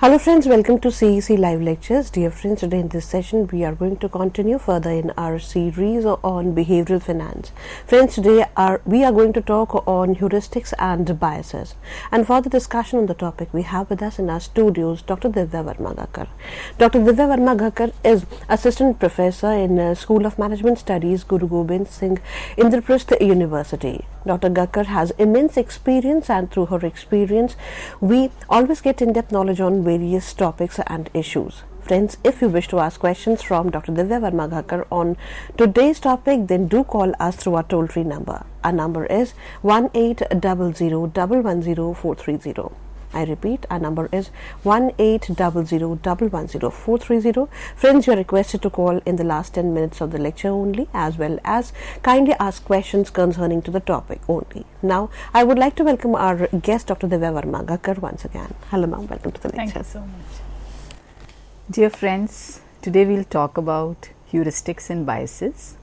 Hello friends, welcome to CEC Live Lectures. Dear friends, today in this session we are going to continue further in our series on behavioral finance. Friends, today we are going to talk on heuristics and biases. And for the discussion on the topic, we have with us in our studios Dr. Divya Varma-Gakkar. Dr. Divya Varma-Gakkar is Assistant Professor in School of Management Studies, Guru Gobind Singh, Indraprastha University. Dr. Gakkar has immense experience, and through her experience, we always get in-depth knowledge on various topics and issues. Friends, if you wish to ask questions from Dr. Divya Varma-Gakkar on today's topic, then do call us through our toll-free number. Our number is 1800110430. I repeat, our number is 1800110430. Friends, you are requested to call in the last 10 minutes of the lecture only, as well as kindly ask questions concerning to the topic only. Now, I would like to welcome our guest, Dr. Divya Varma-Gakkar, once again. Hello, ma'am. Welcome to the lecture. Thank you so much. Dear friends, today we'll talk about heuristics and biases.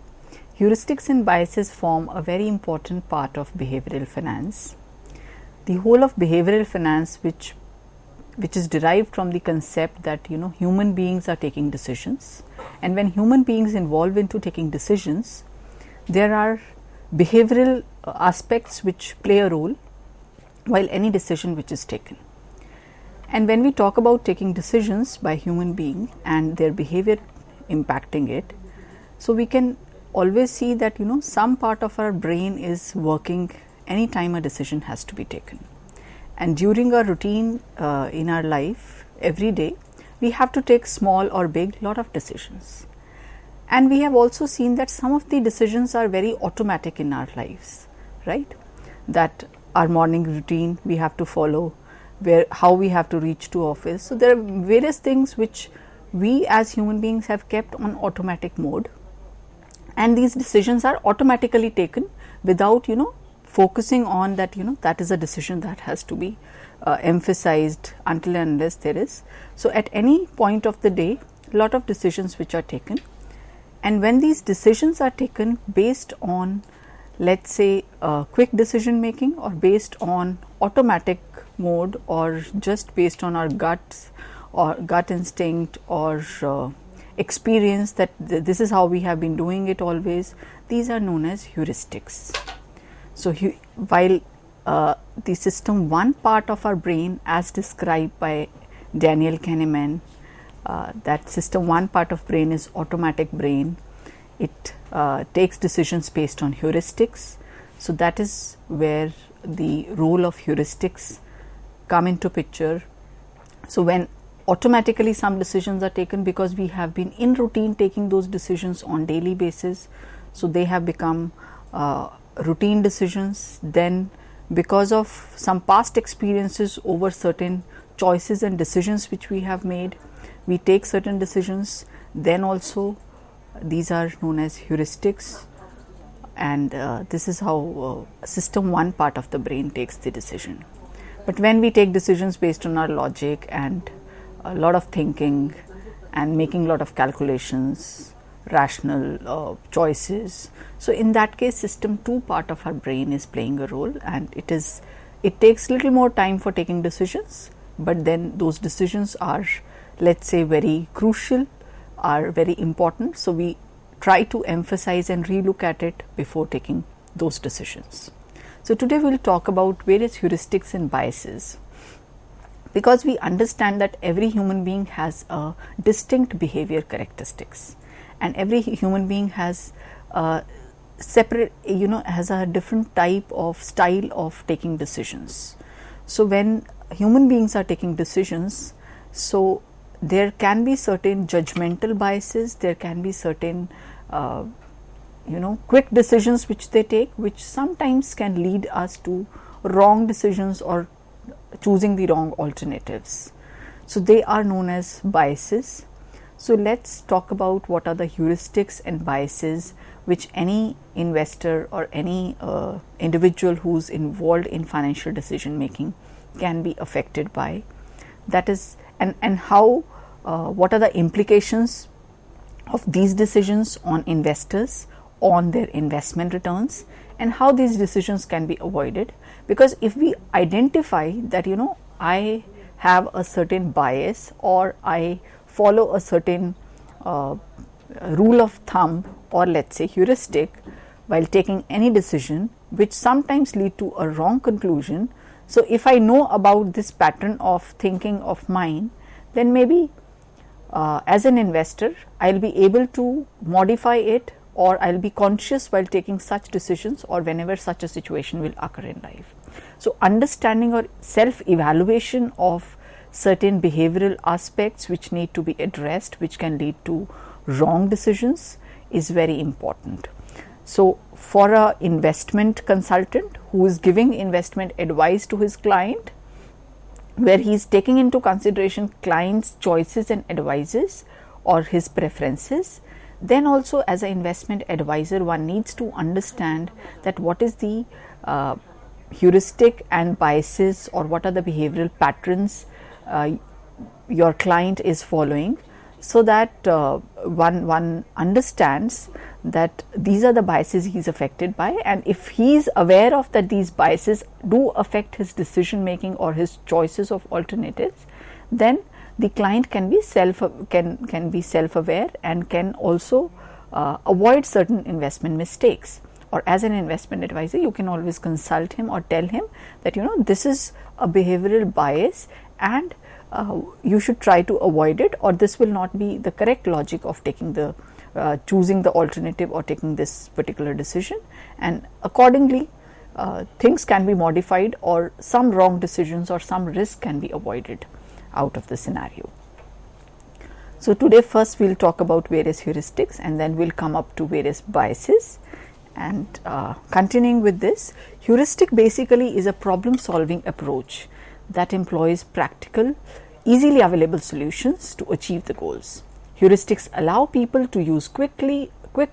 Heuristics and biases form a very important part of behavioral finance. The whole of behavioral finance, which is derived from the concept that human beings are taking decisions, and when human beings involve into taking decisions, there are behavioral aspects which play a role while any decision which is taken. And when we talk about taking decisions by human being and their behavior impacting it, so we can always see that some part of our brain is working anytime a decision has to be taken. And during our routine in our life, every day, we have to take small or big lot of decisions. And we have also seen that some of the decisions are very automatic in our lives, right? That our morning routine we have to follow, how we have to reach to office. So there are various things which we as human beings have kept on automatic mode. And these decisions are automatically taken without, focusing on that, that is a decision that has to be emphasized until and unless there is. So at any point of the day, a lot of decisions which are taken. And when these decisions are taken based on, let's say, quick decision making, or based on automatic mode, or just based on our guts or gut instinct or experience that this is how we have been doing it always, these are known as heuristics. So while the system 1 part of our brain, as described by Daniel Kahneman, that system 1 part of brain is automatic brain. It takes decisions based on heuristics. So that is where the role of heuristics come into picture. So when automatically some decisions are taken because we have been in routine taking those decisions on daily basis, so they have become routine decisions. Then because of some past experiences over certain choices and decisions which we have made, we take certain decisions. Then also these are known as heuristics, and this is how system 1 part of the brain takes the decision. But when we take decisions based on our logic and a lot of thinking and making a lot of calculations, rational choices, so in that case system 2 part of our brain is playing a role, and it takes little more time for taking decisions, but then those decisions are, let's say, very crucial, are very important, so we try to emphasize and relook at it before taking those decisions. So today we will talk about various heuristics and biases, because we understand that every human being has a distinct behavior characteristics, and every human being has separate, has a different type of style of taking decisions. So when human beings are taking decisions, so there can be certain judgmental biases, there can be certain quick decisions which they take, which sometimes can lead us to wrong decisions or choosing the wrong alternatives. So they are known as biases. So let's talk about what are the heuristics and biases which any investor or any individual who's involved in financial decision making can be affected by. That is, and how, what are the implications of these decisions on investors, on their investment returns, and how these decisions can be avoided. Because if we identify that I have a certain bias, or I follow a certain rule of thumb, or let's say heuristic, while taking any decision, which sometimes lead to a wrong conclusion. So if I know about this pattern of thinking of mine, then maybe as an investor, I'll be able to modify it, or I'll be conscious while taking such decisions, or whenever such a situation will occur in life. So understanding or self-evaluation of certain behavioral aspects which need to be addressed, which can lead to wrong decisions, is very important. So for an investment consultant who is giving investment advice to his client, where he is taking into consideration client's choices and advices or his preferences, then also as an investment advisor, one needs to understand that what is the heuristic and biases, or what are the behavioral patterns your client is following, so that one understands that these are the biases he is affected by, and if he is aware of that these biases do affect his decision making or his choices of alternatives, then the client can be self-aware and can also avoid certain investment mistakes. Or as an investment advisor, you can always consult him or tell him that this is a behavioral bias, and you should try to avoid it, or this will not be the correct logic of taking the choosing the alternative or taking this particular decision, and accordingly things can be modified, or some wrong decisions or some risk can be avoided out of the scenario. So today first we'll talk about various heuristics, and then we'll come up to various biases. And continuing with this, heuristic basically is a problem solving approach that employs practical, easily available solutions to achieve the goals. Heuristics allow people to use quick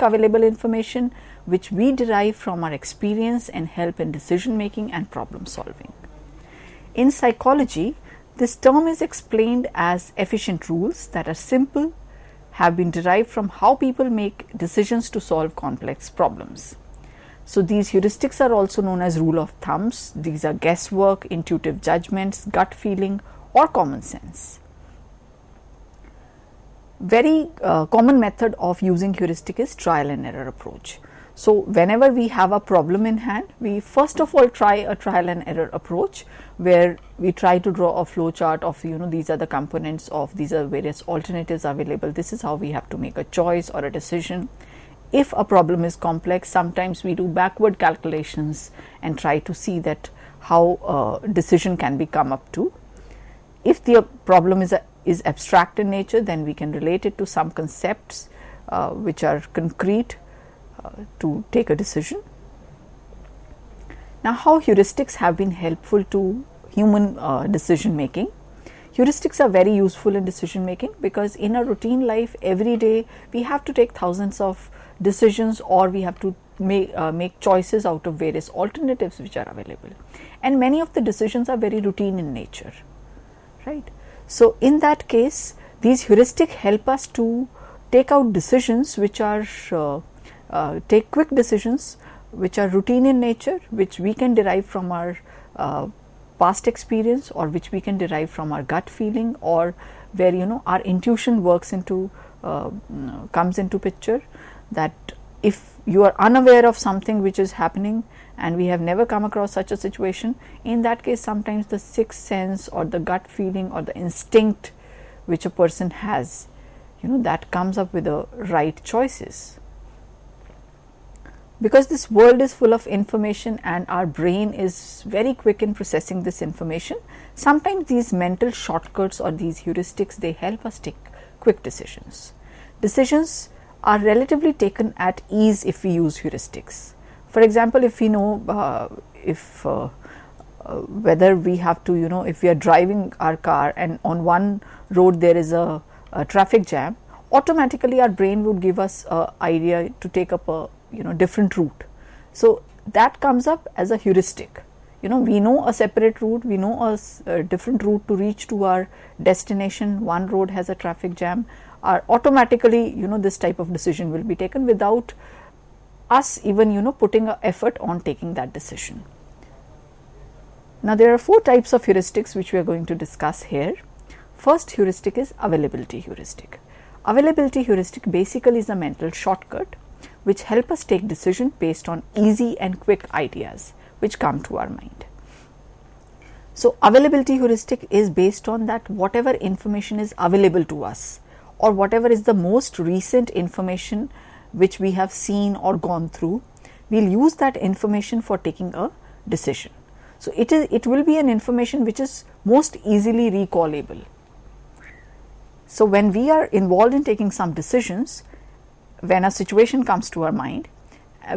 available information which we derive from our experience and help in decision making and problem solving. In psychology, this term is explained as efficient rules that are simple, have been derived from how people make decisions to solve complex problems. So these heuristics are also known as rule of thumbs. These are guesswork, intuitive judgments, gut feeling, or common sense. Very common method of using heuristic is trial and error approach. So whenever we have a problem in hand, we first of all try a trial and error approach, where we try to draw a flow chart of these are the components of, these are various alternatives available, this is how we have to make a choice or a decision. If a problem is complex, sometimes we do backward calculations and try to see that how a decision can be come up to. If the problem is abstract in nature, then we can relate it to some concepts which are concrete to take a decision. Now, how heuristics have been helpful to human decision making? Heuristics are very useful in decision making, because in a routine life every day we have to take thousands of decisions, or we have to make choices out of various alternatives which are available, and many of the decisions are very routine in nature, right? So in that case, these heuristics help us to take out decisions which are take quick decisions which are routine in nature, which we can derive from our past experience, or which we can derive from our gut feeling, or where our intuition works into comes into picture. That if you are unaware of something which is happening and we have never come across such a situation, in that case sometimes the sixth sense or the gut feeling or the instinct which a person has, that comes up with the right choices. Because this world is full of information and our brain is very quick in processing this information, sometimes these mental shortcuts or these heuristics, they help us take quick decisions. Decisions are relatively taken at ease if we use heuristics. For example, if we know whether we have to, if we are driving our car and on one road there is a traffic jam, automatically our brain would give us an idea to take up a different route. So that comes up as a heuristic. We know a separate route, we know a different route to reach to our destination. One road has a traffic jam, automatically this type of decision will be taken without us even putting an effort on taking that decision. Now, there are 4 types of heuristics which we are going to discuss here. First heuristic is availability heuristic. Availability heuristic basically is a mental shortcut which help us take decision based on easy and quick ideas which come to our mind. So, availability heuristic is based on that whatever information is available to us, or whatever is the most recent information which we have seen or gone through, we will use that information for taking a decision. So, it will be an information which is most easily recallable. So, when we are involved in taking some decisions, when a situation comes to our mind,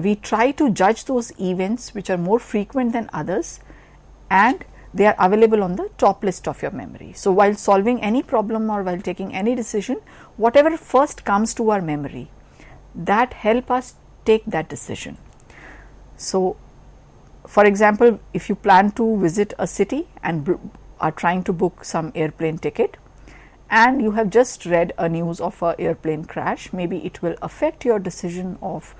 we try to judge those events which are more frequent than others, and they are available on the top list of your memory. So, while solving any problem or while taking any decision, whatever first comes to our memory, that help us take that decision. So, for example, if you plan to visit a city and are trying to book some airplane ticket, and you have just read a news of a airplane crash, maybe it will affect your decision of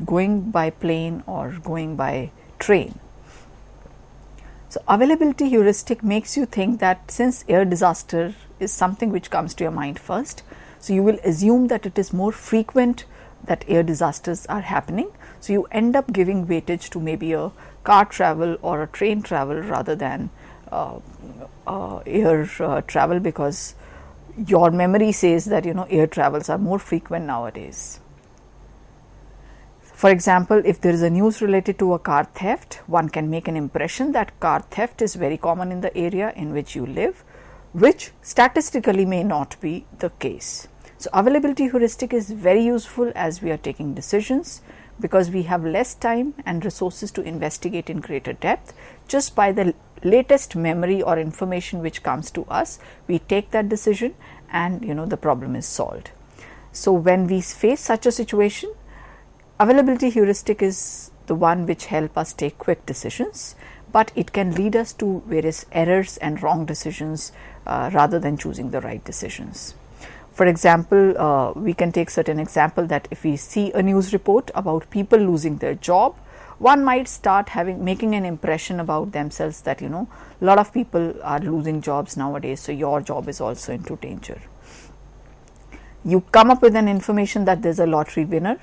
going by plane or going by train. So, availability heuristic makes you think that since air disaster is something which comes to your mind first, so you will assume that it is more frequent that air disasters are happening. So, you end up giving weightage to maybe a car travel or a train travel rather than air travel, because your memory says that air travels are more frequent nowadays. For example, if there is a news related to a car theft, one can make an impression that car theft is very common in the area in which you live, which statistically may not be the case. So, availability heuristic is very useful as we are taking decisions, because we have less time and resources to investigate in greater depth. Just by the latest memory or information which comes to us, we take that decision and the problem is solved. So, when we face such a situation, availability heuristic is the one which help us take quick decisions, but it can lead us to various errors and wrong decisions rather than choosing the right decisions. For example, we can take certain example that if we see a news report about people losing their job, one might start making an impression about themselves that a lot of people are losing jobs nowadays, so your job is also into danger. You come up with an information that there's a lottery winner,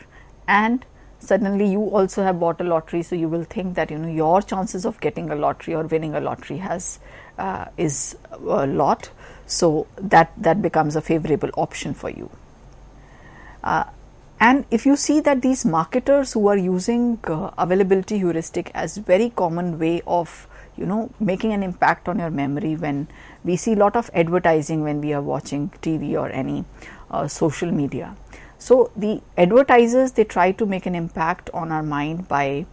and suddenly you also have bought a lottery, so you will think that your chances of getting a lottery or winning a lottery is a lot. So, that becomes a favorable option for you. And if you see that these marketers who are using availability heuristic as very common way of making an impact on your memory, when we see a lot of advertising when we are watching TV or any social media. So, the advertisers, they try to make an impact on our mind by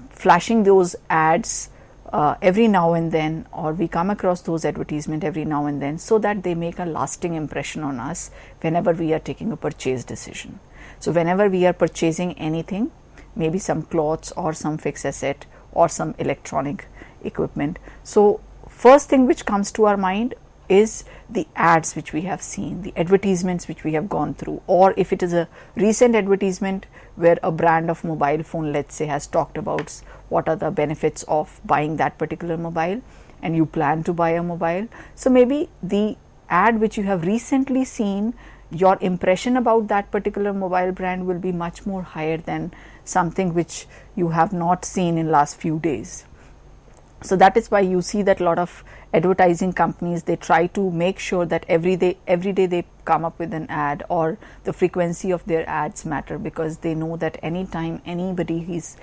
flashing those ads every now and then, or we come across those advertisements every now and then, so that they make a lasting impression on us whenever we are taking a purchase decision. So, whenever we are purchasing anything, maybe some clothes or some fixed asset or some electronic equipment, so first thing which comes to our mind is the ads which we have seen, the advertisements which we have gone through, or if it is a recent advertisement where a brand of mobile phone, let's say, has talked about what are the benefits of buying that particular mobile, and you plan to buy a mobile. So, maybe the ad which you have recently seen, your impression about that particular mobile brand will be much more higher than something which you have not seen in last few days. So, that is why you see that a lot of advertising companies, they try to make sure that every day they come up with an ad, or the frequency of their ads matter, because they know that anytime anybody is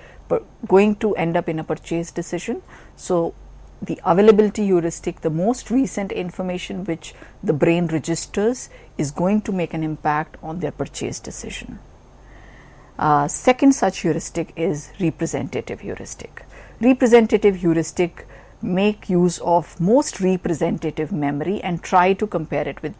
going to end up in a purchase decision. So, the availability heuristic, the most recent information which the brain registers, is going to make an impact on their purchase decision. Second such heuristic is representative heuristic. Representative heuristic make use of most representative memory and try to compare it with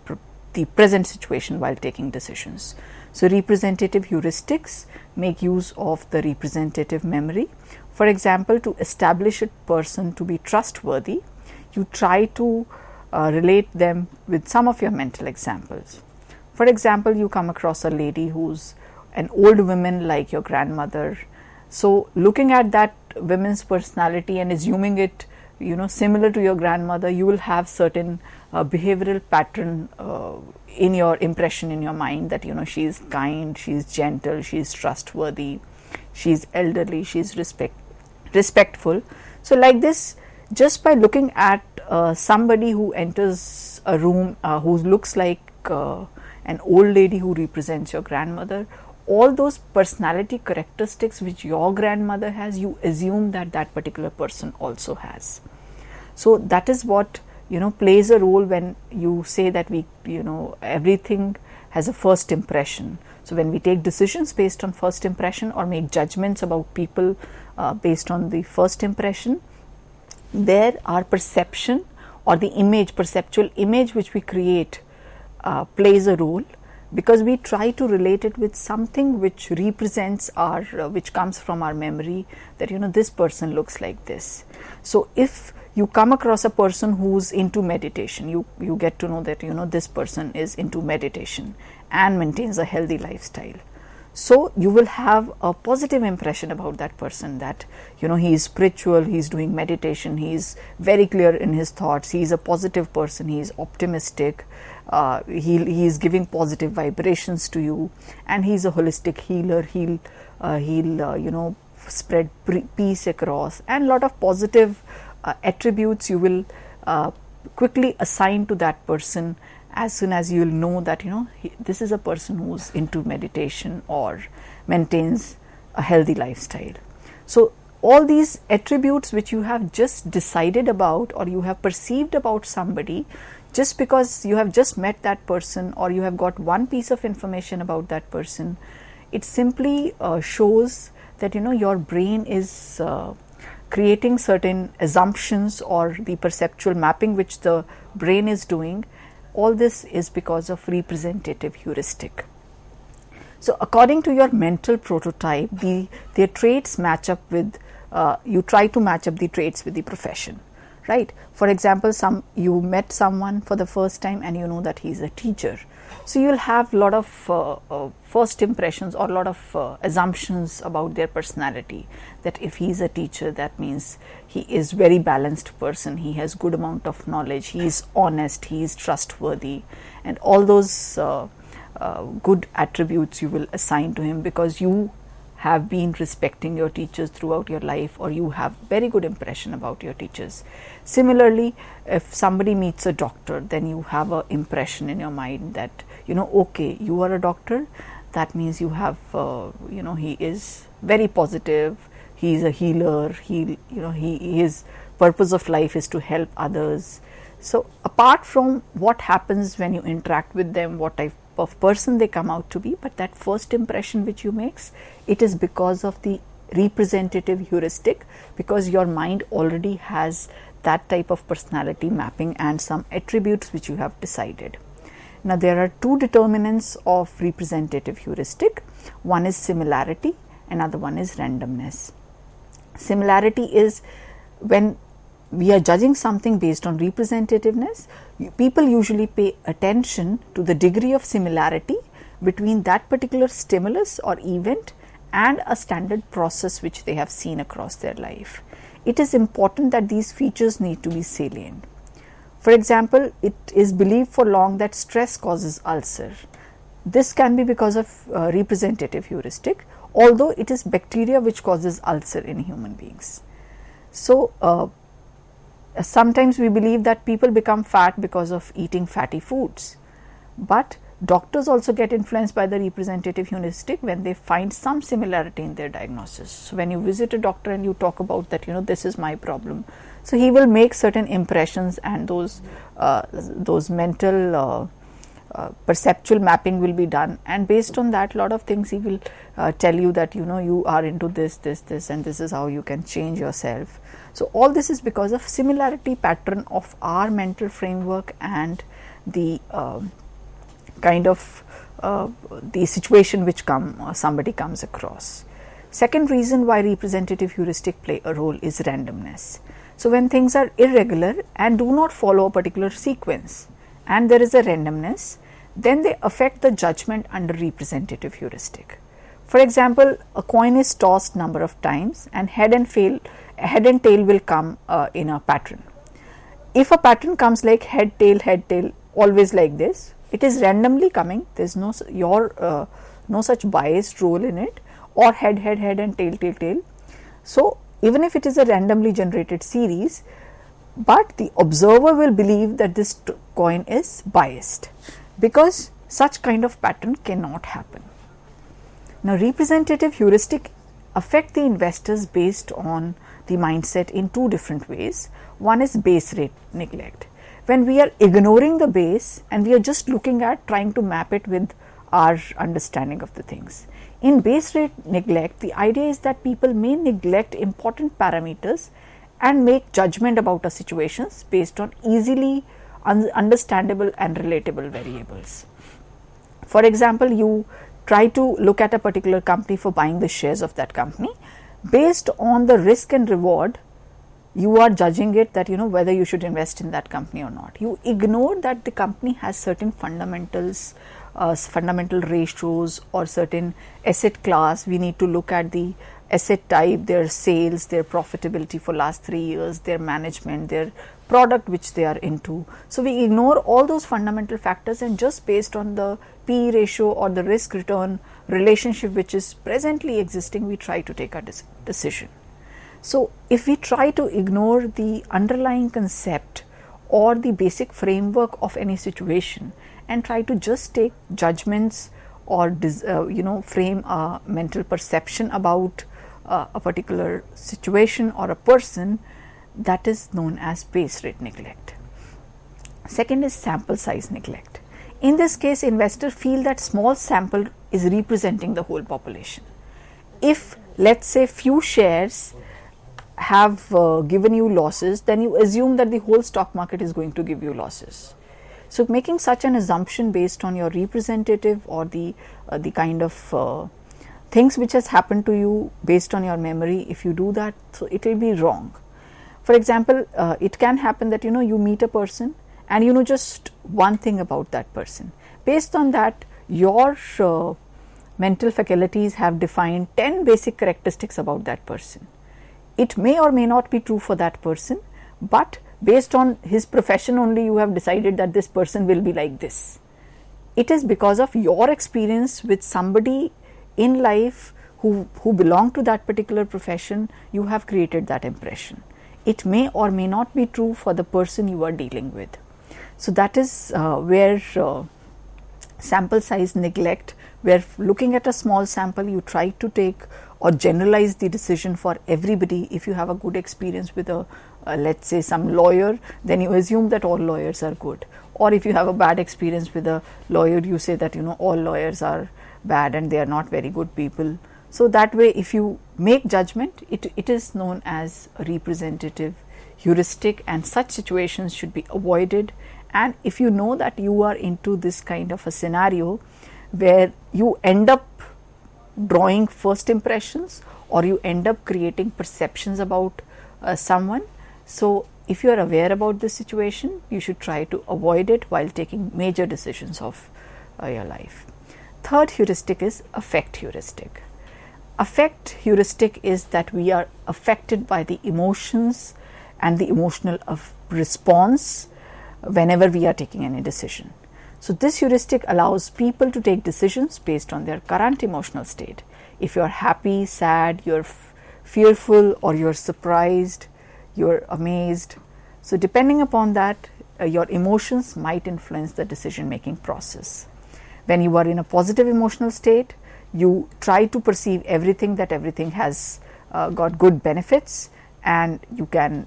the present situation while taking decisions. So, representative heuristics make use of the representative memory. For example, to establish a person to be trustworthy, you try to relate them with some of your mental examples. For example, you come across a lady who's an old woman like your grandmother. So, looking at that woman's personality and assuming it similar to your grandmother, you will have certain behavioral pattern in your impression in your mind that she is kind, she is gentle, she is trustworthy, she is elderly, she is respectful. So like this, just by looking at somebody who enters a room who looks like an old lady who represents your grandmother, all those personality characteristics which your grandmother has, you assume that that particular person also has. So that is what plays a role when you say that we everything has a first impression. So when we take decisions based on first impression or make judgments about people based on the first impression, there our perception or the perceptual image which we create plays a role, because we try to relate it with something which represents our which comes from our memory, that this person looks like this. So if you come across a person who's into meditation, you get to know that this person is into meditation and maintains a healthy lifestyle. So you will have a positive impression about that person, that he is spiritual, he is doing meditation, he is very clear in his thoughts, he is a positive person, he is optimistic, he is giving positive vibrations to you, and he is a holistic healer. He'll spread peace across, and lot of positive attributes you will quickly assign to that person as soon as you will know that this is a person who's into meditation or maintains a healthy lifestyle. So all these attributes which you have just decided about or you have perceived about somebody, just because you have just met that person or you have got one piece of information about that person, it simply shows that your brain is creating certain assumptions, or the perceptual mapping which the brain is doing. All this is because of representative heuristic. So according to your mental prototype, their traits match up with, you try to match up the traits with the profession, right? For example, you met someone for the first time and you know that he is a teacher. So you will have a lot of first impressions or a lot of assumptions about their personality, that if he is a teacher, that means he is very balanced person, he has good amount of knowledge, he is honest, he is trustworthy, and all those good attributes you will assign to him because you have been respecting your teachers throughout your life, or you have very good impression about your teachers. Similarly, if somebody meets a doctor, then you have an impression in your mind that okay, you are a doctor, that means you have he is very positive, he is a healer, his purpose of life is to help others. So apart from what happens when you interact with them, what type of person they come out to be, but that first impression which you makes, it is because of the representative heuristic, because your mind already has that type of personality mapping and some attributes which you have decided. Now there are two determinants of representative heuristic. One is similarity, another one is randomness. Similarity is when we are judging something based on representativeness, people usually pay attention to the degree of similarity between that particular stimulus or event and a standard process which they have seen across their life. It is important that these features need to be salient. For example, it is believed for long that stress causes ulcer. This can be because of representative heuristic, although it is bacteria which causes ulcer in human beings. So sometimes we believe that people become fat because of eating fatty foods, but doctors also get influenced by the representative heuristic when they find some similarity in their diagnosis. So when you visit a doctor and you talk about that, this is my problem, so he will make certain impressions, and those mental perceptual mapping will be done, and based on that, a lot of things he will tell you that you are into this, and this is how you can change yourself. So all this is because of similarity pattern of our mental framework and the kind of the situation which somebody comes across. Second reason why representative heuristic play a role is randomness. So when things are irregular and do not follow a particular sequence, and there is a randomness, then they affect the judgment under representative heuristic. For example, a coin is tossed number of times and head and head and tail will come in a pattern. If a pattern comes like head, tail, always like this, it is randomly coming. There is no such biased role in it, or head and tail. So even if it is a randomly generated series, but the observer will believe that this coin is biased, because such kind of pattern cannot happen. Now, representative heuristic affect the investors based on the mindset in two different ways. One is base rate neglect. When we are ignoring the base and we are just looking at trying to map it with our understanding of the things. In base rate neglect, the idea is that people may neglect important parameters and make judgment about a situations based on easily understandable and relatable variables. For example, you try to look at a particular company for buying the shares of that company. Based on the risk and reward, you are judging it that whether you should invest in that company or not. You ignore that the company has certain fundamentals, fundamental ratios, or certain asset class. We need to look at the asset type, their sales, their profitability for last 3 years, their management, their product which they are into. So we ignore all those fundamental factors, and just based on the P/E ratio or the risk return relationship which is presently existing, we try to take a decision. So if we try to ignore the underlying concept or the basic framework of any situation and try to just take judgments or frame a mental perception about a particular situation or a person, that is known as base rate neglect. Second is sample size neglect. In this case, investors feel that small sample is representing the whole population. If, let's say, few shares have given you losses, then you assume that the whole stock market is going to give you losses. So making such an assumption based on your representative or the kind of things which has happened to you based on your memory, if you do that, so it will be wrong. For example, it can happen that you meet a person and you know just one thing about that person. Based on that, your mental faculties have defined 10 basic characteristics about that person. It may or may not be true for that person, but based on his profession only, you have decided that this person will be like this. It is because of your experience with somebody in life who belong to that particular profession, you have created that impression. It may or may not be true for the person you are dealing with. So that is where sample size neglect, where looking at a small sample, you try to take or generalize the decision for everybody. If you have a good experience with let's say some lawyer, then you assume that all lawyers are good. Or if you have a bad experience with a lawyer, you say that all lawyers are bad and they are not very good people. So that way, if you make judgment, it is known as a representative heuristic, and such situations should be avoided. And if you know that you are into this kind of a scenario where you end up drawing first impressions or you end up creating perceptions about someone, so if you are aware about this situation, you should try to avoid it while taking major decisions of your life. Third heuristic is affect heuristic. Affect heuristic is that we are affected by the emotions and the emotional response whenever we are taking any decision. So this heuristic allows people to take decisions based on their current emotional state. If you are happy, sad, you're fearful, or you're surprised, you're amazed. So depending upon that, your emotions might influence the decision making process. When you are in a positive emotional state, you try to perceive everything that everything has got good benefits, and you can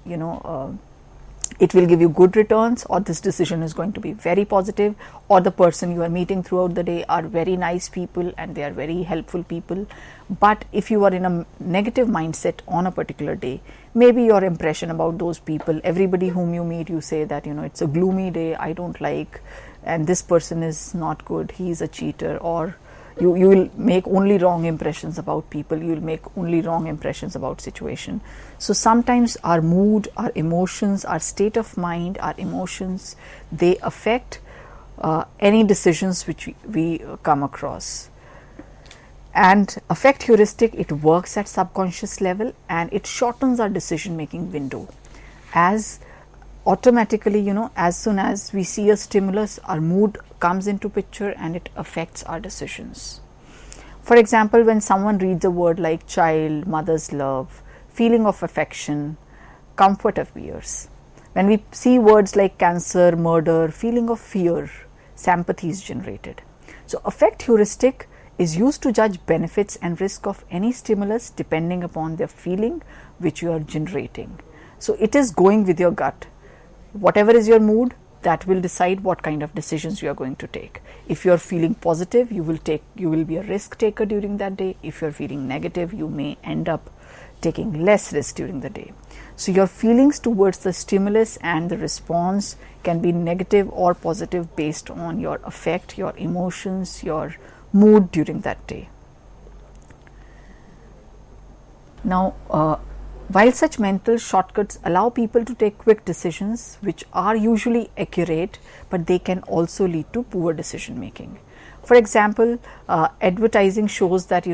it will give you good returns, or this decision is going to be very positive, or the person you are meeting throughout the day are very nice people and they are very helpful people. But if you are in a negative mindset on a particular day, maybe your impression about those people, everybody whom you meet, you say that it's a gloomy day, I don't like, and this person is not good, he is a cheater, or you will make only wrong impressions about people, you will make only wrong impressions about situation. So sometimes our mood, our emotions, our state of mind, our emotions, they affect any decisions which we come across. And affect heuristic, it works at subconscious level and it shortens our decision making window. As automatically, as soon as we see a stimulus, our mood comes into picture and it affects our decisions. For example, when someone reads a word like child, mother's love, feeling of affection, comfort appears. When we see words like cancer, murder, feeling of fear, sympathy is generated. So affect heuristic is used to judge benefits and risk of any stimulus depending upon the feeling which you are generating. So it is going with your gut. Whatever is your mood, that will decide what kind of decisions you are going to take. If you are feeling positive, you will be a risk taker during that day. If you are feeling negative, you may end up taking less risk during the day. So your feelings towards the stimulus and the response can be negative or positive based on your affect, your emotions, your mood during that day. Now, while such mental shortcuts allow people to take quick decisions which are usually accurate, but they can also lead to poor decision making. For example, advertising shows that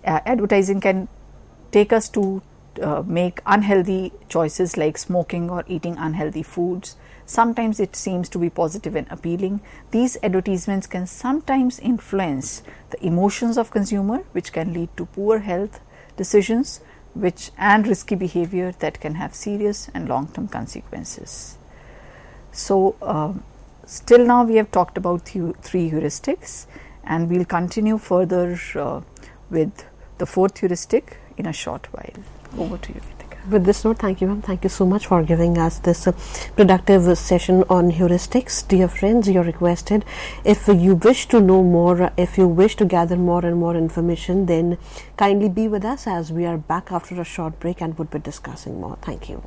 advertising can take us to make unhealthy choices like smoking or eating unhealthy foods. Sometimes it seems to be positive and appealing. These advertisements can sometimes influence the emotions of consumer, which can lead to poor health decisions and risky behavior that can have serious and long-term consequences. So still now we have talked about 3 heuristics, and we'll continue further with the 4th heuristic in a short while. Over to you, Ritika. With this note, thank you, ma'am. Thank you so much for giving us this productive session on heuristics. Dear friends, you're requested, if you wish to know more, if you wish to gather more and more information, then kindly be with us as we are back after a short break and would be discussing more. Thank you.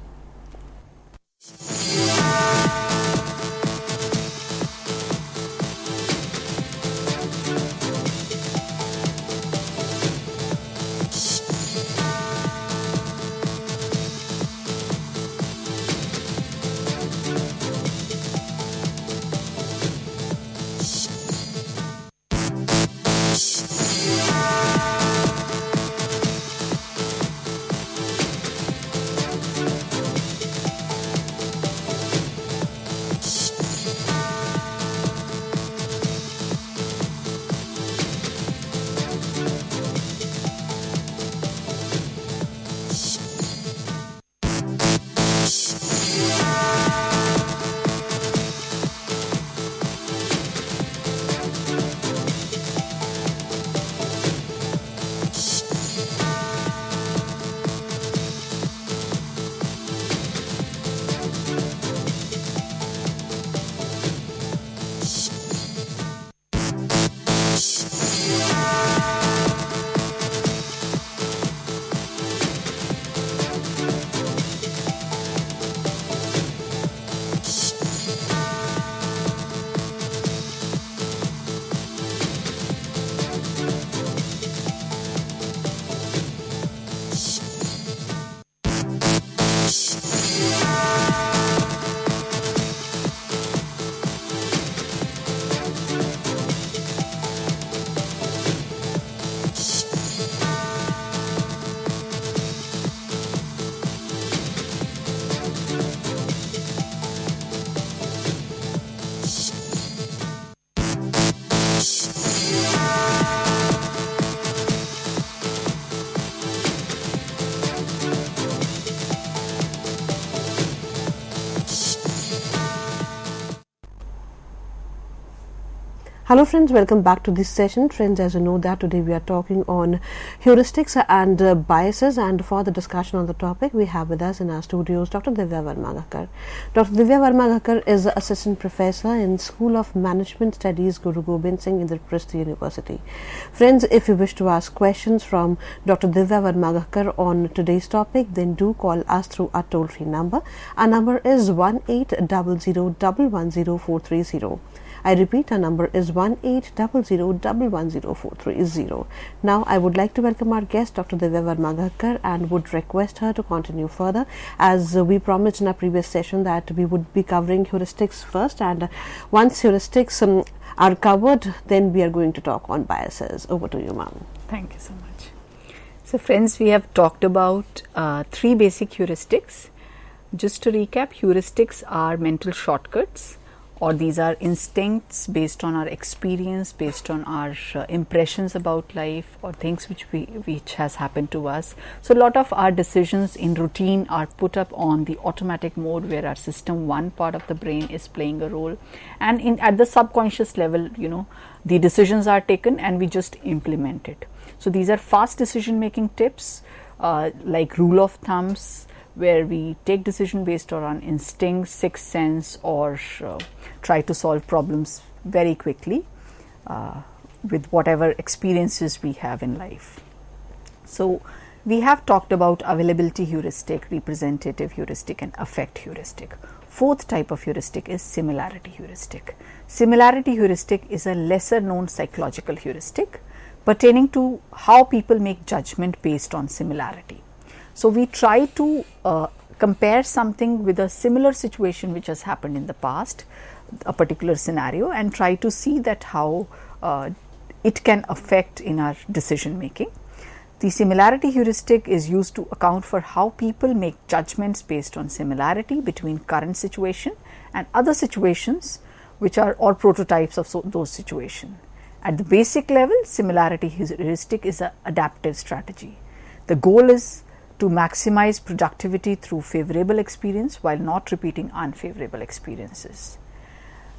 Hello friends, welcome back to this session. Friends, as you know that today we are talking on heuristics and biases, and for the discussion on the topic we have with us in our studios Dr. Divya Varma-Gakkar. Dr. Divya Varma-Gakkar is Assistant Professor in School of Management Studies, Guru Gobind Singh, Indraprastha University. Friends, if you wish to ask questions from Dr. Divya Varma-Gakkar on today's topic, then do call us through our toll-free number. Our number is 1800 110 430. I repeat, our number is 1800110430. Now I would like to welcome our guest, Dr. Divya Varma, and would request her to continue further, as we promised in our previous session that we would be covering heuristics first, and once heuristics are covered, then we are going to talk on biases. Over to you, ma'am. Thank you so much. So friends, we have talked about 3 basic heuristics. Just to recap, heuristics are mental shortcuts, or these are instincts based on our experience, based on our impressions about life, or things which has happened to us. So a lot of our decisions in routine are put up on the automatic mode, where our system 1 part of the brain is playing a role, and at the subconscious level, the decisions are taken and we just implement it. So these are fast decision making tips, like rule of thumbs, where we take decision based on instinct, sixth sense, or try to solve problems very quickly with whatever experiences we have in life. So we have talked about availability heuristic, representative heuristic, and affect heuristic. 4th type of heuristic is similarity heuristic. Similarity heuristic is a lesser known psychological heuristic pertaining to how people make judgment based on similarity. So we try to compare something with a similar situation which has happened in the past, a particular scenario, and try to see that how it can affect in our decision making. The similarity heuristic is used to account for how people make judgments based on similarity between current situation and other situations which are or prototypes of those situations. At the basic level, similarity heuristic is an adaptive strategy. The goal is to maximize productivity through favorable experience while not repeating unfavorable experiences.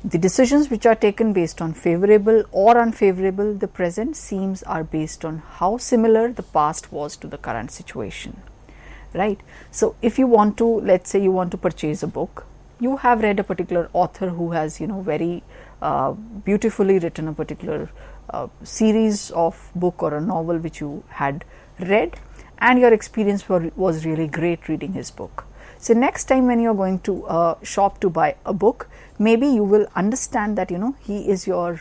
The decisions which are taken based on favorable or unfavorable the present seems are based on how similar the past was to the current situation, right? So if you want to, let's say you want to purchase a book, you have read a particular author who has very beautifully written a particular series of book or a novel which you had read, and your experience was really great reading his book. So next time when you are going to a shop to buy a book, maybe you will understand that he is your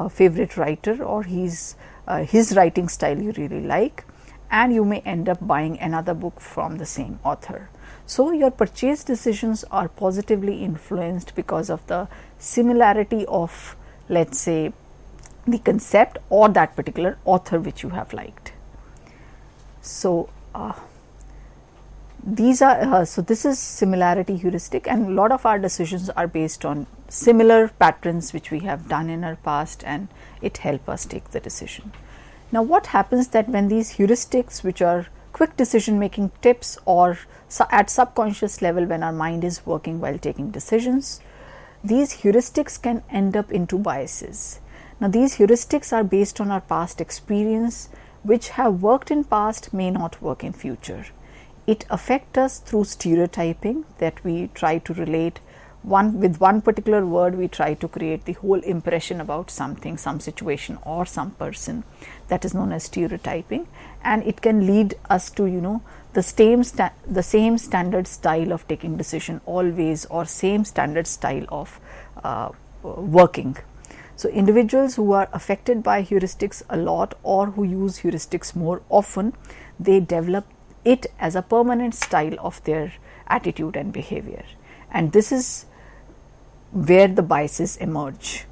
favorite writer, or his writing style you really like, and you may end up buying another book from the same author. So your purchase decisions are positively influenced because of the similarity of, let's say, the concept or that particular author which you have liked. So these are so this is similarity heuristic, and a lot of our decisions are based on similar patterns which we have done in our past, and it helps us take the decision. Now what happens that when these heuristics, which are quick decision making tips, or at subconscious level when our mind is working while taking decisions, these heuristics can end up into biases. Now these heuristics are based on our past experience, which have worked in past may not work in future. It affects us through stereotyping, that we try to relate with one particular word, we try to create the whole impression about something, some situation, or some person. That is known as stereotyping, and it can lead us to the same standard style of taking decision always, or same standard style of working. So individuals who are affected by heuristics a lot, or who use heuristics more often, they develop it as a permanent style of their attitude and behavior, and this is where the biases emerge.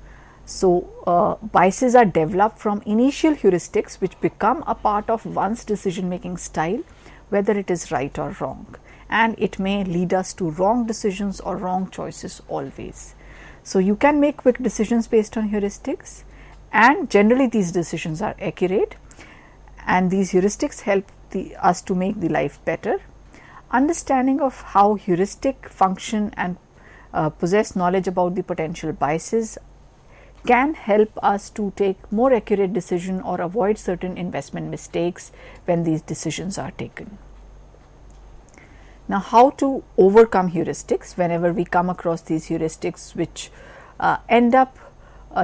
So biases are developed from initial heuristics which become a part of one's decision making style, whether it is right or wrong, and it may lead us to wrong decisions or wrong choices always. So you can make quick decisions based on heuristics, and generally these decisions are accurate, and these heuristics help us to make the life better. Understanding of how heuristic function and possess knowledge about the potential biases can help us to take more accurate decision or avoid certain investment mistakes when these decisions are taken. Now, how to overcome heuristics? Whenever we come across these heuristics which end up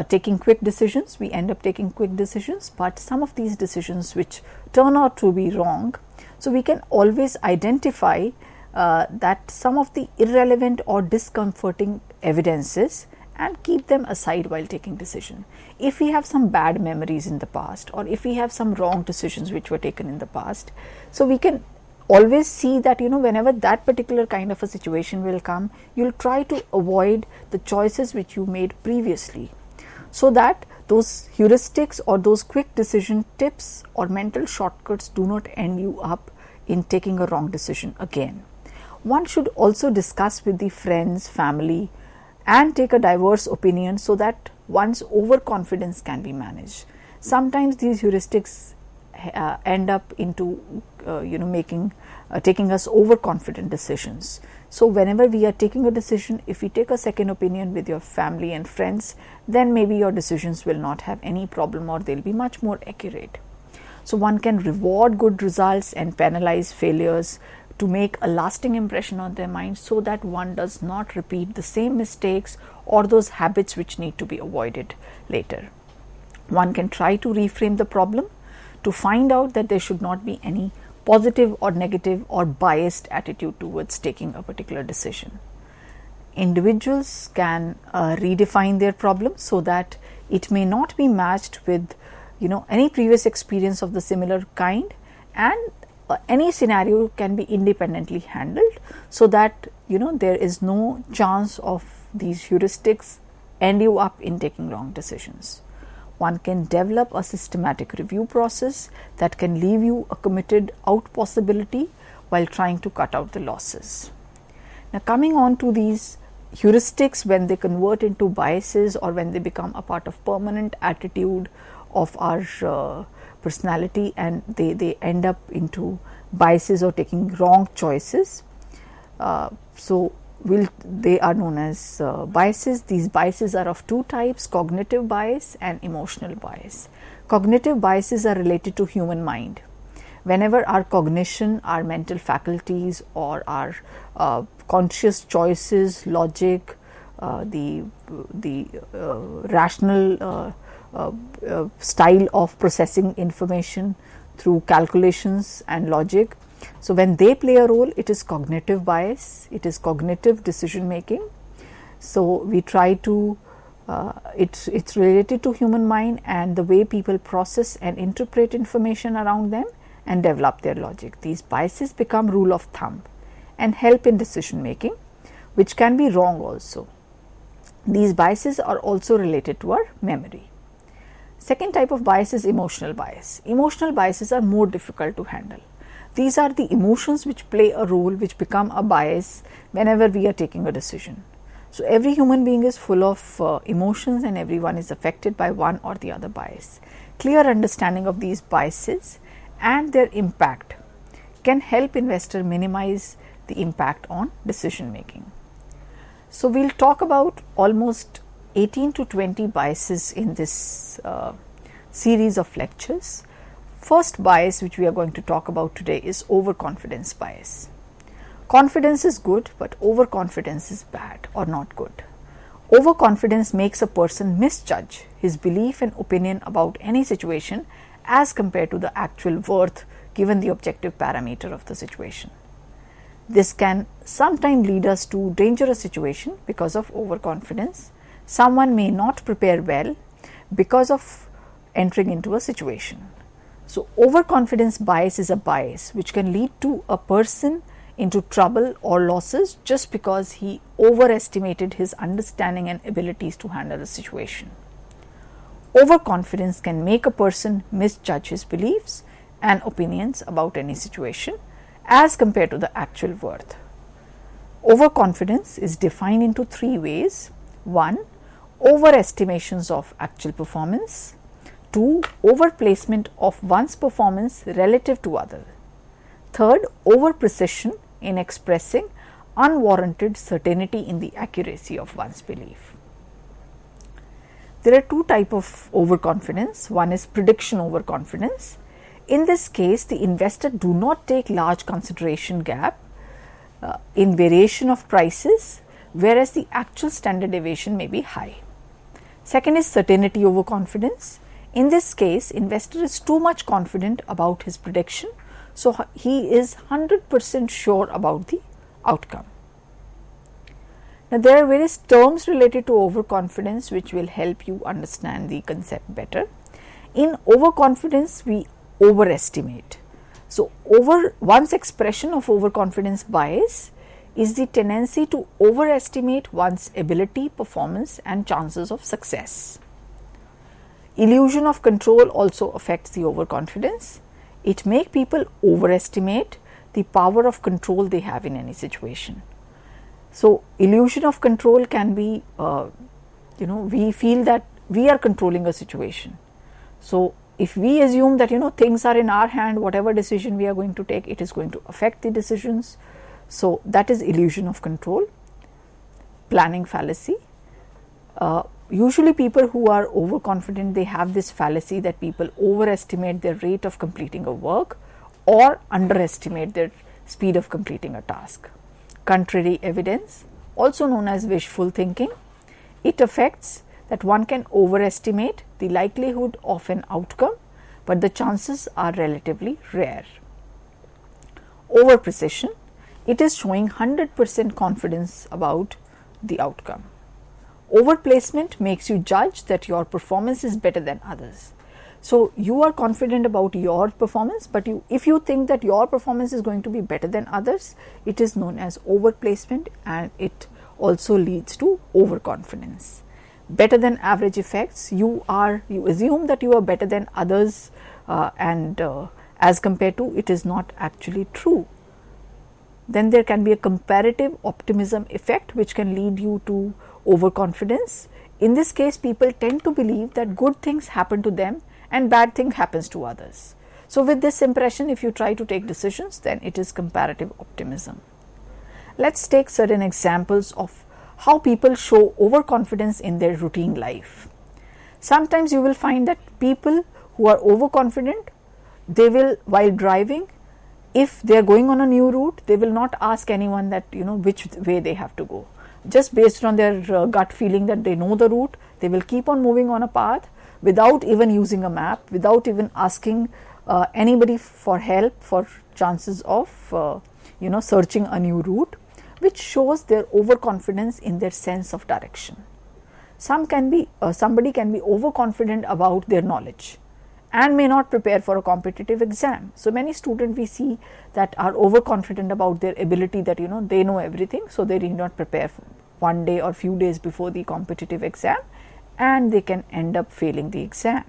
taking quick decisions, we end up taking quick decisions, but some of these decisions which turn out to be wrong, so we can always identify that some of the irrelevant or discomforting evidences and keep them aside while taking decision. If we have some bad memories in the past, or if we have some wrong decisions which were taken in the past, so we can always see that, whenever that particular kind of a situation will come, you'll try to avoid the choices which you made previously, so that those heuristics or those quick decision tips or mental shortcuts do not end you up in taking a wrong decision again. One should also discuss with the friends, family, and take a diverse opinion so that one's overconfidence can be managed. Sometimes these heuristics end up into taking us overconfident decisions. So whenever we are taking a decision, if we take a second opinion with your family and friends, then maybe your decisions will not have any problem, or they'll be much more accurate. So one can reward good results and penalize failures to make a lasting impression on their mind, so that one does not repeat the same mistakes or those habits which need to be avoided later. One can try to reframe the problem to find out that there should not be any positive or negative or biased attitude towards taking a particular decision. Individuals can redefine their problem so that it may not be matched with any previous experience of the similar kind, and any scenario can be independently handled, so that there is no chance of these heuristics end you up in taking wrong decisions. One can develop a systematic review process that can leave you a committed out possibility while trying to cut out the losses. Now, coming on to these heuristics, when they convert into biases or when they become a part of permanent attitude of our personality, and they end up into biases or taking wrong choices, they are known as biases. These biases are of two types: cognitive bias and emotional bias. Cognitive biases are related to human mind. Whenever our cognition, our mental faculties, or our conscious choices, logic, the rational style of processing information through calculations and logic, so when they play a role, it is cognitive bias, it is cognitive decision making. So we try to it's related to human mind and the way people process and interpret information around them and develop their logic. These biases become rule of thumb and help in decision making, which can be wrong also. These biases are also related to our memory. Second type of bias is emotional bias. Emotional biases are more difficult to handle. These are the emotions which play a role, which become a bias whenever we are taking a decision. So every human being is full of emotions, and everyone is affected by one or the other bias. Clear understanding of these biases and their impact can help investor minimize the impact on decision making. So we'll talk about almost 18 to 20 biases in this series of lectures. First bias which we are going to talk about today is overconfidence bias. Confidence is good, but overconfidence is bad or not good. Overconfidence makes a person misjudge his belief and opinion about any situation as compared to the actual worth given the objective parameter of the situation. This can sometimes lead us to dangerous situation because of overconfidence. Someone may not prepare well because of entering into a situation. So overconfidence bias is a bias which can lead to a person into trouble or losses just because he overestimated his understanding and abilities to handle the situation. Overconfidence can make a person misjudge his beliefs and opinions about any situation as compared to the actual worth. Overconfidence is defined into three ways. 1. Overestimations of actual performance. 2. Overplacement of one's performance relative to others. 3. Over-precision in expressing unwarranted certainty in the accuracy of one's belief. There are two types of overconfidence. One is prediction overconfidence. In this case, the investor do not take large consideration gap in variation of prices, whereas the actual standard deviation may be high. Second is certainty overconfidence. In this case, investor is too much confident about his prediction, so he is 100% sure about the outcome. Now, there are various terms related to overconfidence which will help you understand the concept better. In overconfidence, we overestimate. So, one's expression of overconfidence bias is the tendency to overestimate one's ability, performance and chances of success. Illusion of control also affects the overconfidence. It makes people overestimate the power of control they have in any situation. So, illusion of control can be, we feel that we are controlling a situation. So, if we assume that things are in our hand, whatever decision we are going to take, it is going to affect the decisions. So, that is illusion of control. Planning fallacy. Usually people who are overconfident, they have this fallacy that people overestimate their rate of completing a work or underestimate their speed of completing a task. Contrary evidence, also known as wishful thinking, it affects that one can overestimate the likelihood of an outcome, but the chances are relatively rare. Over precision, it is showing 100% confidence about the outcome. Over placement makes you judge that your performance is better than others. So, you are confident about your performance, but if you think that your performance is going to be better than others, it is known as overplacement, and it also leads to overconfidence. Better than average effects, you assume that you are better than others, as compared to, it is not actually true. Then there can be a comparative optimism effect which can lead you to overconfidence. In this case, people tend to believe that good things happen to them and bad thing happens to others. So, with this impression, if you try to take decisions, then it is comparative optimism. Let's take certain examples of how people show overconfidence in their routine life. Sometimes you will find that people who are overconfident, they will, while driving, if they are going on a new route, they will not ask anyone that which way they have to go. Just based on their gut feeling that they know the route, they will keep on moving on a path without even using a map, without even asking anybody for help for chances of searching a new route, which shows their overconfidence in their sense of direction. Somebody can be overconfident about their knowledge and may not prepare for a competitive exam. So, many students we see that are overconfident about their ability, that they know everything, so they need not prepare for one day or few days before the competitive exam, and they can end up failing the exam.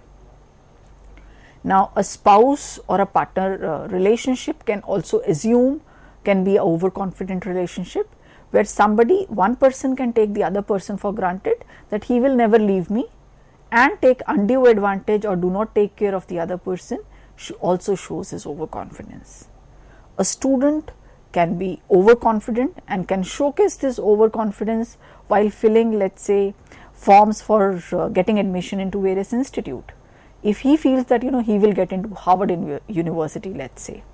Now, a spouse or a partner relationship can also can be an overconfident relationship, where one person can take the other person for granted that he will never leave me, and take undue advantage or do not take care of the other person, also shows his overconfidence. A student can be overconfident and can showcase this overconfidence while filling, let's say, forms for getting admission into various institute. If he feels that he will get into Harvard University, let's say,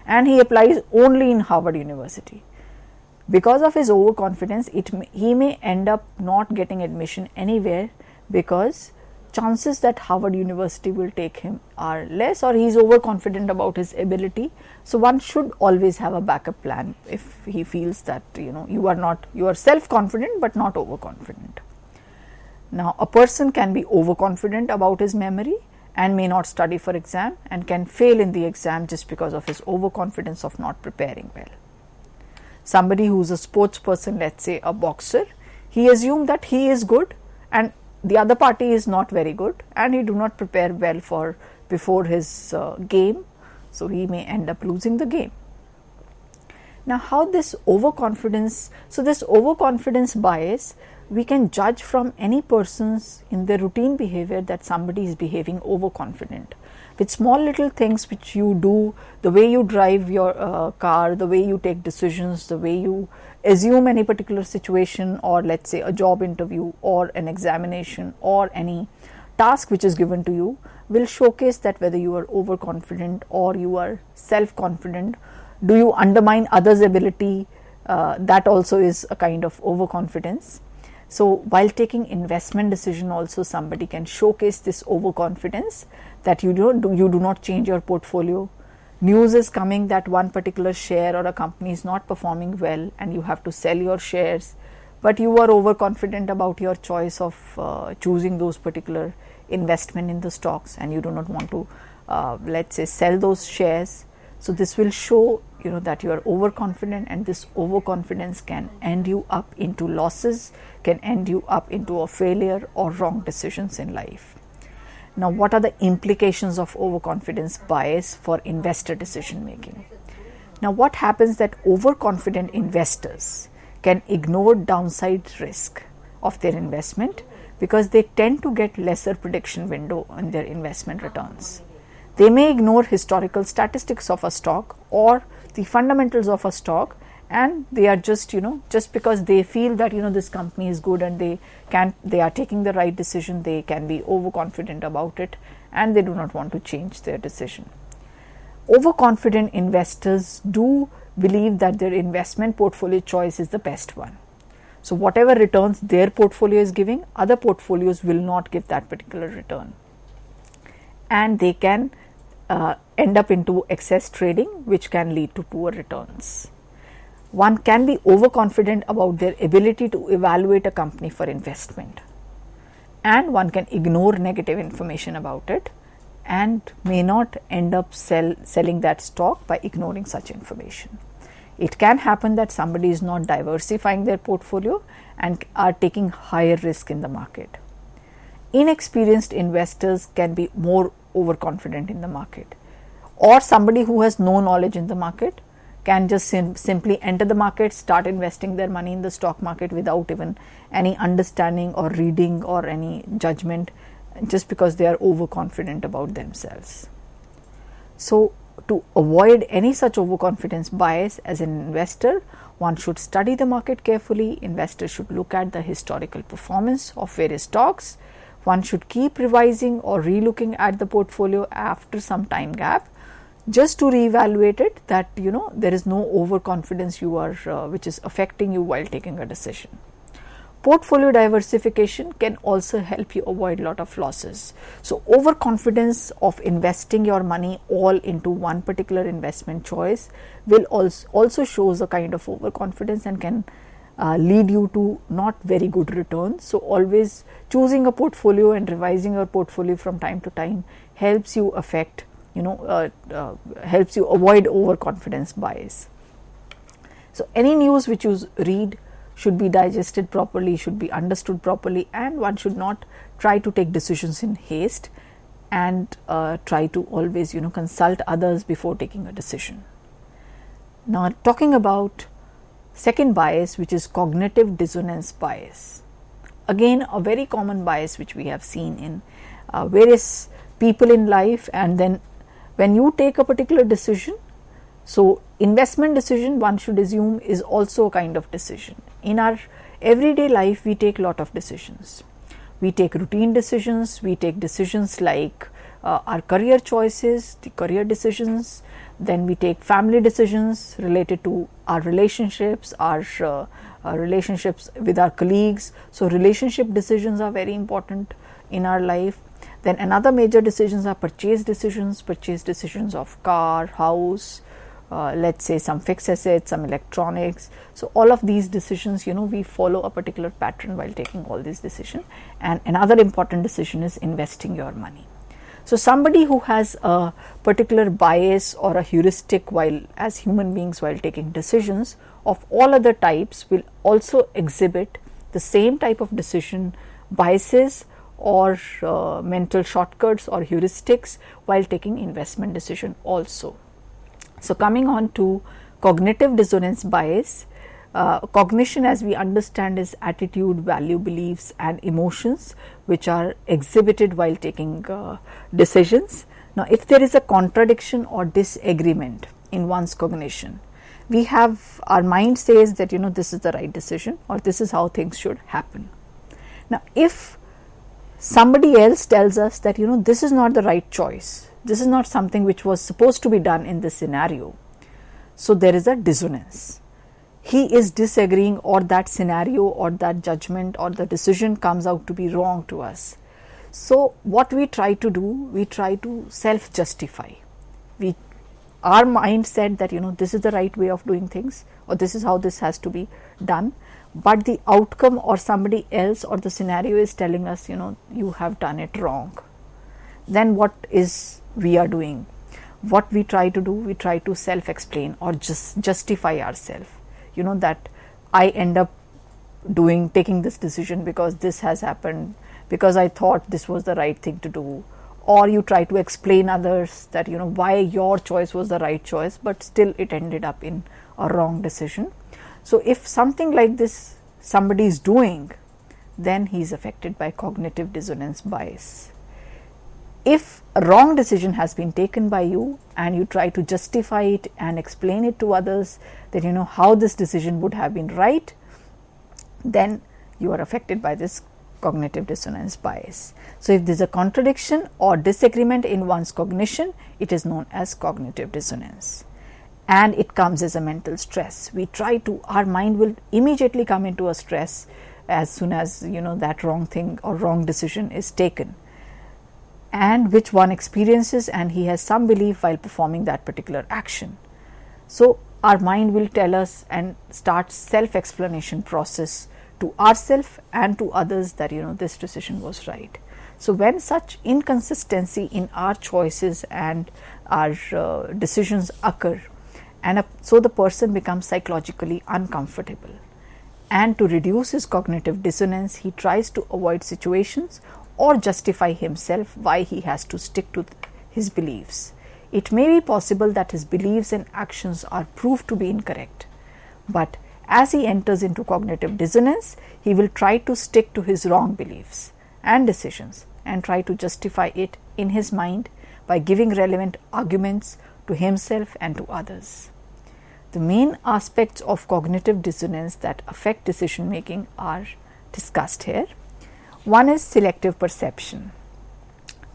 and he applies only in Harvard University, because of his overconfidence, he may end up not getting admission anywhere, because chances that Harvard University will take him are less, or he is overconfident about his ability. So, one should always have a backup plan if he feels that you are self-confident but not overconfident. Now, a person can be overconfident about his memory and may not study for exam, and can fail in the exam just because of his overconfidence of not preparing well. Somebody who is a sports person, let's say a boxer, he assumes that he is good and the other party is not very good, and he do not prepare well before his game, so he may end up losing the game. Now, how this overconfidence, so this overconfidence bias, we can judge from any person's in their routine behavior that somebody is behaving overconfident. With small little things which you do, the way you drive your car, the way you take decisions, the way you assume any particular situation, or let's say a job interview or an examination or any task which is given to you, will showcase that whether you are overconfident or you are self-confident. Do you undermine others' ability? That also is a kind of overconfidence. So, while taking investment decision also, somebody can showcase this overconfidence that you do not change your portfolio. News is coming that one particular share or a company is not performing well and you have to sell your shares, but you are overconfident about your choice of choosing those particular investment in the stocks, and you do not want to let's say sell those shares. So this will show that you are overconfident, and this overconfidence can end you up into losses, can end you up into a failure or wrong decisions in life. Now, what are the implications of overconfidence bias for investor decision making? Now, what happens that overconfident investors can ignore downside risk of their investment because they tend to get lesser prediction window on their investment returns. They may ignore historical statistics of a stock or the fundamentals of a stock, and they are just because they feel that this company is good and they are taking the right decision, they can be overconfident about it and they do not want to change their decision. Overconfident investors do believe that their investment portfolio choice is the best one. So whatever returns their portfolio is giving, other portfolios will not give that particular return, and they can end up into excess trading, which can lead to poor returns. One can be overconfident about their ability to evaluate a company for investment, and one can ignore negative information about it and may not end up selling that stock by ignoring such information. It can happen that somebody is not diversifying their portfolio and are taking higher risk in the market. Inexperienced investors can be more overconfident in the market, or somebody who has no knowledge in the market can just simply enter the market, start investing their money in the stock market without even any understanding or reading or any judgment, just because they are overconfident about themselves. So to avoid any such overconfidence bias as an investor, one should study the market carefully. Investors should look at the historical performance of various stocks. One should keep revising or relooking at the portfolio after some time gap, just to reevaluate it, that there is no overconfidence which is affecting you while taking a decision. Portfolio diversification can also help you avoid a lot of losses. So overconfidence of investing your money all into one particular investment choice will also shows a kind of overconfidence and can lead you to not very good returns. So always choosing a portfolio and revising your portfolio from time to time helps you helps you avoid overconfidence bias. So any news which you read should be digested properly, should be understood properly, and one should not try to take decisions in haste, and try to always consult others before taking a decision. Now, talking about second bias, which is cognitive dissonance bias. Again, a very common bias which we have seen in various people in life, and then when you take a particular decision, so investment decision, one should assume, is also a kind of decision. In our everyday life, we take a lot of decisions. We take routine decisions, we take decisions like our career choices, the career decisions, then we take family decisions related to our relationships, our relationships with our colleagues. So relationship decisions are very important in our life. Then another major decisions are purchase decisions of car, house, let's say some fixed assets, some electronics. So all of these decisions, we follow a particular pattern while taking all these decisions. And another important decision is investing your money. So somebody who has a particular bias or a heuristic as human beings while taking decisions of all other types will also exhibit the same type of decision biases or mental shortcuts or heuristics while taking investment decision also. So coming on to cognitive dissonance bias, cognition, as we understand, is attitude, value, beliefs and emotions which are exhibited while taking decisions. Now, if there is a contradiction or disagreement in one's cognition, we have our mind says that this is the right decision or this is how things should happen. Now, if somebody else tells us that this is not the right choice, this is not something which was supposed to be done in this scenario, so there is a dissonance. He is disagreeing, or that scenario or that judgment or the decision comes out to be wrong to us. So what we try to do, we try to self-justify. Our mind said that this is the right way of doing things, or this is how this has to be done, but the outcome or somebody else or the scenario is telling us, you have done it wrong. Then what is we are doing? What we try to do, we try to self-explain or just justify ourselves. That I end up taking this decision because this has happened, because I thought this was the right thing to do. Or you try to explain others that, why your choice was the right choice, but still it ended up in a wrong decision. So if something like this somebody is doing, then he is affected by cognitive dissonance bias. If a wrong decision has been taken by you and you try to justify it and explain it to others that how this decision would have been right, then you are affected by this cognitive dissonance bias. So if there is a contradiction or disagreement in one's cognition, it is known as cognitive dissonance. And it comes as a mental stress. Our mind will immediately come into a stress as soon as that wrong thing or wrong decision is taken, and which one experiences, and he has some belief while performing that particular action. So our mind will tell us and start self-explanation process to ourselves and to others that this decision was right. So when such inconsistency in our choices and our decisions occur, and so the person becomes psychologically uncomfortable, and to reduce his cognitive dissonance, he tries to avoid situations or justify himself why he has to stick to his beliefs. It may be possible that his beliefs and actions are proved to be incorrect, but as he enters into cognitive dissonance, he will try to stick to his wrong beliefs and decisions and try to justify it in his mind by giving relevant arguments to himself and to others. The main aspects of cognitive dissonance that affect decision making are discussed here. One is selective perception.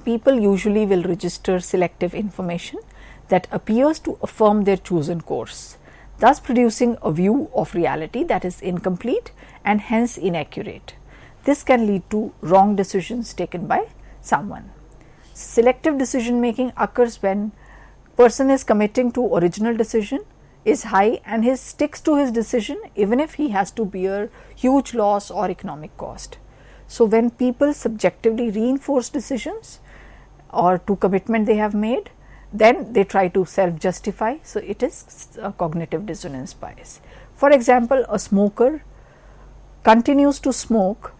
People usually will register selective information that appears to affirm their chosen course, thus producing a view of reality that is incomplete and hence inaccurate. This can lead to wrong decisions taken by someone. Selective decision making occurs when person is committing to original decision, is high, and he sticks to his decision even if he has to bear huge loss or economic cost. So when people subjectively reinforce decisions or to commitment they have made, then they try to self-justify. So it is a cognitive dissonance bias. For example, a smoker continues to smoke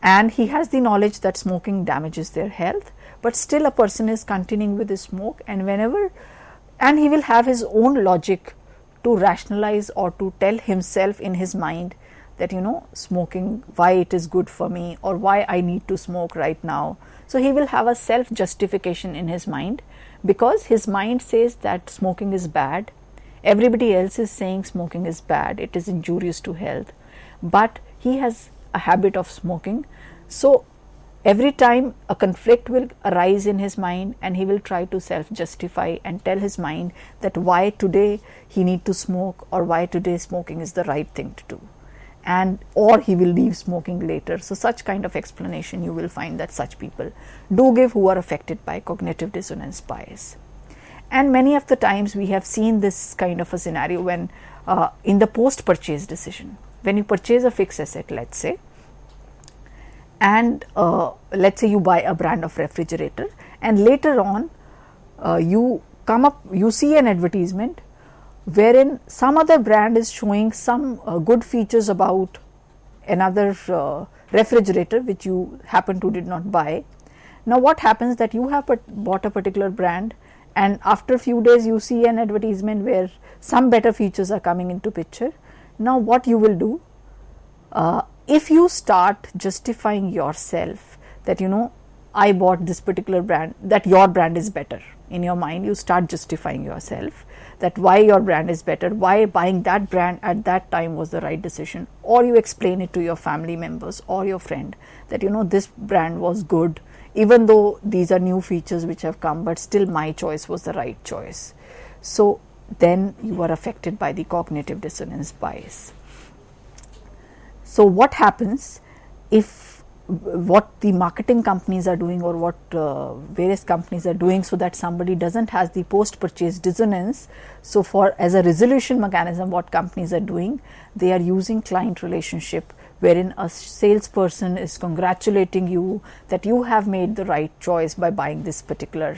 and he has the knowledge that smoking damages their health, but still a person is continuing with his smoke, and he will have his own logic to rationalize or to tell himself in his mind that smoking, why it is good for me or why I need to smoke right now. So he will have a self justification in his mind because his mind says that smoking is bad. Everybody else is saying smoking is bad, it is injurious to health, but he has a habit of smoking. So every time a conflict will arise in his mind, and he will try to self justify and tell his mind that why today he need to smoke or why today smoking is the right thing to do, or he will leave smoking later. So such kind of explanation you will find that such people do give who are affected by cognitive dissonance bias. And many of the times we have seen this kind of a scenario when in the post purchase decision, when you purchase a fixed asset, let's say, and let's say you buy a brand of refrigerator, and later on you see an advertisement wherein some other brand is showing some good features about another refrigerator which you happen to did not buy. Now what happens that you have bought a particular brand, and after a few days you see an advertisement where some better features are coming into picture. Now what you will do, if you start justifying yourself that I bought this particular brand, that your brand is better, in your mind you start justifying yourself that why your brand is better, why buying that brand at that time was the right decision, or you explain it to your family members or your friend that this brand was good, even though these are new features which have come, but still my choice was the right choice. So then you are affected by the cognitive dissonance bias. So what happens if what the marketing companies are doing, or what various companies are doing, so that somebody doesn't has the post purchase dissonance. So for as a resolution mechanism, what companies are doing, they are using client relationship, wherein a salesperson is congratulating you that you have made the right choice by buying this particular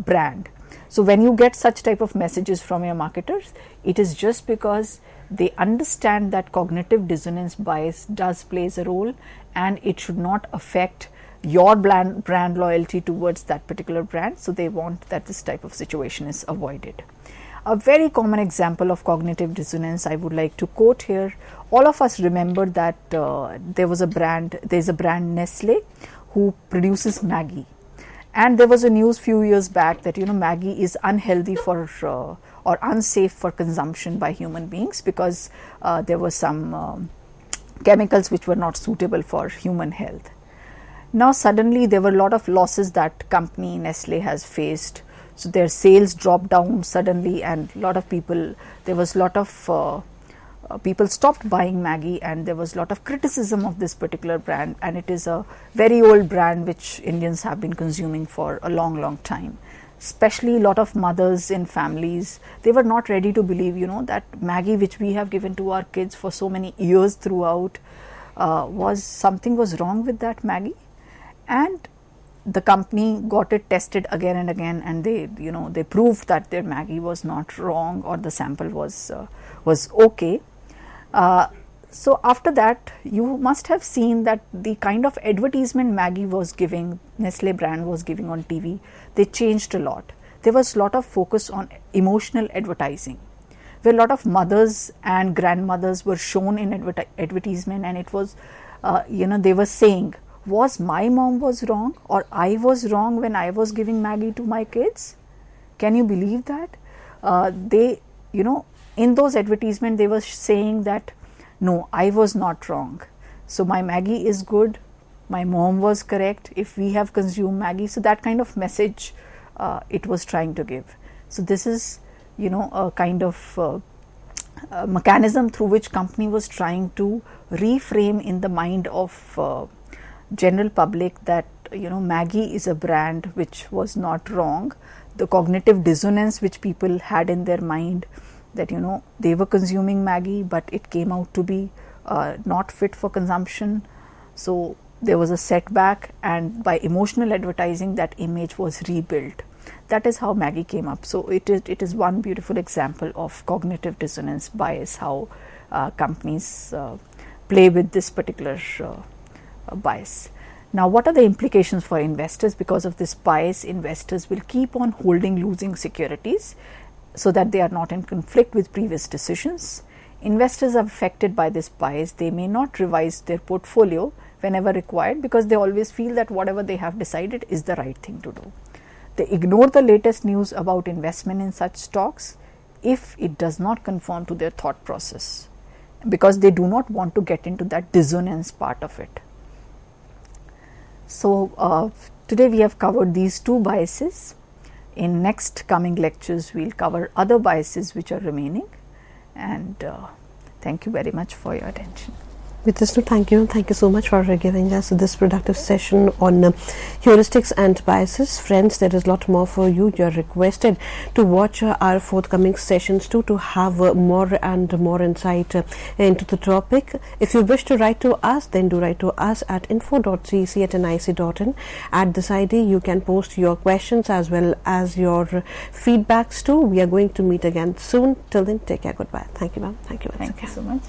brand. So when you get such type of messages from your marketers, it is just because they understand that cognitive dissonance bias does plays a role, and it should not affect your brand loyalty towards that particular brand. So they want that this type of situation is avoided. A very common example of cognitive dissonance I would like to quote here. All of us remember that there's a brand Nestle who produces Maggi, and there was a news few years back that Maggi is unhealthy for or unsafe for consumption by human beings, because there were some chemicals which were not suitable for human health. Now suddenly there were a lot of losses that company Nestle has faced. So their sales dropped down suddenly, and a lot of people, there was a lot of people stopped buying Maggi, and there was a lot of criticism of this particular brand, and it is a very old brand which Indians have been consuming for a long time. Especially a lot of mothers in families, they were not ready to believe, that Maggi which we have given to our kids for so many years throughout, something was wrong with that Maggi. And the company got it tested again and again, and they proved that their Maggi was not wrong, or the sample was okay. So after that, you must have seen that the kind of advertisement Maggi was giving, Nestle brand was giving on TV, they changed a lot. There was a lot of focus on emotional advertising, where a lot of mothers and grandmothers were shown in advertisement, and it was, they were saying, was my mom was wrong, or I was wrong when I was giving Maggi to my kids? Can you believe that? In those advertisements, they were saying that, no, I was not wrong. So my Maggi is good. My mom was correct if we have consumed Maggi. So that kind of message it was trying to give. So this is, a kind of mechanism through which company was trying to reframe in the mind of general public that, Maggi is a brand which was not wrong. The cognitive dissonance which people had in their mind, that they were consuming Maggi, but it came out to be not fit for consumption. So there was a setback, and by emotional advertising, that image was rebuilt. That is how Maggi came up. So it is one beautiful example of cognitive dissonance bias, how companies play with this particular bias. Now, what are the implications for investors? Because of this bias, investors will keep on holding losing securities, so that they are not in conflict with previous decisions. Investors are affected by this bias. They may not revise their portfolio whenever required, because they always feel that whatever they have decided is the right thing to do. They ignore the latest news about investment in such stocks if it does not conform to their thought process, because they do not want to get into that dissonance part of it. So today we have covered these two biases. In next coming lectures, we will cover other biases which are remaining, and thank you very much for your attention. With this note, thank you so much for giving us this productive session on heuristics and biases. Friends, there is a lot more for you. You are requested to watch our forthcoming sessions too, to have more and more insight into the topic. If you wish to write to us, then do write to us at info.cec@nic.in. At this ID, you can post your questions as well as your feedbacks too. We are going to meet again soon. Till then, take care. Goodbye. Thank you, ma'am. Thank you. Thank you so much.